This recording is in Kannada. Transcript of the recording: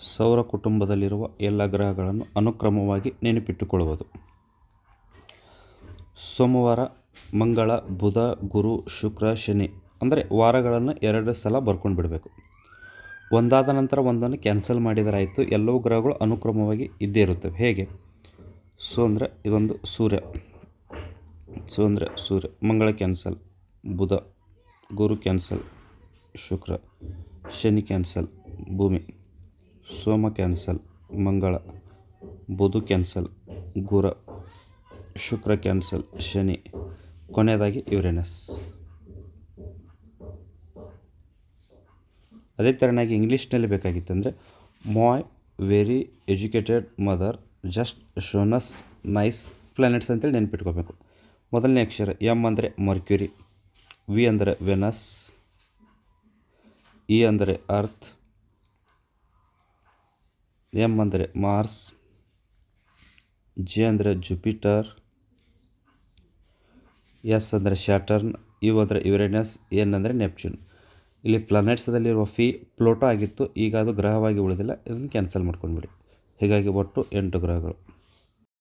ಸೌರ ಕುಟುಂಬದಲ್ಲಿರುವ ಎಲ್ಲ ಗ್ರಹಗಳನ್ನು ಅನುಕ್ರಮವಾಗಿ ನೆನಪಿಟ್ಟುಕೊಳ್ಳುವುದು. ಸೋಮವಾರ, ಮಂಗಳ, ಬುಧ, ಗುರು, ಶುಕ್ರ, ಶನಿ ಅಂದರೆ ವಾರಗಳನ್ನು 2 ಸಲ ಬರ್ಕೊಂಡು ಬಿಡಬೇಕು. ಒಂದಾದ ನಂತರ ಒಂದನ್ನು ಕ್ಯಾನ್ಸಲ್ ಮಾಡಿದರೆ ಆಯಿತು. ಎಲ್ಲವೂ ಗ್ರಹಗಳು ಅನುಕ್ರಮವಾಗಿ ಇದ್ದೇ ಇರುತ್ತವೆ. ಹೇಗೆ? ಅಂದರೆ ಇದೊಂದು ಸೂರ್ಯ, ಮಂಗಳ ಕ್ಯಾನ್ಸಲ್, ಬುಧ, ಗುರು ಕ್ಯಾನ್ಸಲ್, ಶುಕ್ರ, ಶನಿ ಕ್ಯಾನ್ಸಲ್, ಭೂಮಿ, ಸೋಮ ಕ್ಯಾನ್ಸಲ್, ಮಂಗಳ, ಬುಧ ಕ್ಯಾನ್ಸಲ್, ಗುರು, ಶುಕ್ರ ಕ್ಯಾನ್ಸಲ್, ಶನಿ, ಕೊನೆಯದಾಗಿ ಯುರೇನಸ್. ಅದೇ ಥರನಾಗಿ ಇಂಗ್ಲೀಷ್ನಲ್ಲಿ ಬೇಕಾಗಿತ್ತಂದರೆ my very educated mother just shown us nice planets ಅಂತೇಳಿ ನೆನ್ಪಿಟ್ಕೋಬೇಕು. ಮೊದಲನೇ ಅಕ್ಷರ ಎಮ್ ಅಂದರೆ ಮರ್ಕ್ಯುರಿ, ವಿ ಅಂದರೆ ವೆನಸ್, ಇ ಅಂದರೆ ಅರ್ತ್, ಎಮ್ ಅಂದರೆ ಮಾರ್ಸ್, ಜೆ ಅಂದರೆ ಜುಪಿಟರ್, ಎಸ್ ಅಂದರೆ ಸ್ಯಾಟರ್ನ್, ಯು ಅಂದರೆ ಯುರೇನಸ್, ಎನ್ ಅಂದರೆ ನೆಪ್ಚೂನ್. ಇಲ್ಲಿ ಪ್ಲಾನೆಟ್ಸದಲ್ಲಿರುವ ಪ್ಲೂಟೋ ಆಗಿತ್ತು, ಈಗ ಅದು ಗ್ರಹವಾಗಿ ಉಳಿದಿಲ್ಲ. ಇದನ್ನು ಕ್ಯಾನ್ಸಲ್ ಮಾಡ್ಕೊಂಡ್ಬಿಡಿ. ಹೀಗಾಗಿ ಒಟ್ಟು 8 ಗ್ರಹಗಳು.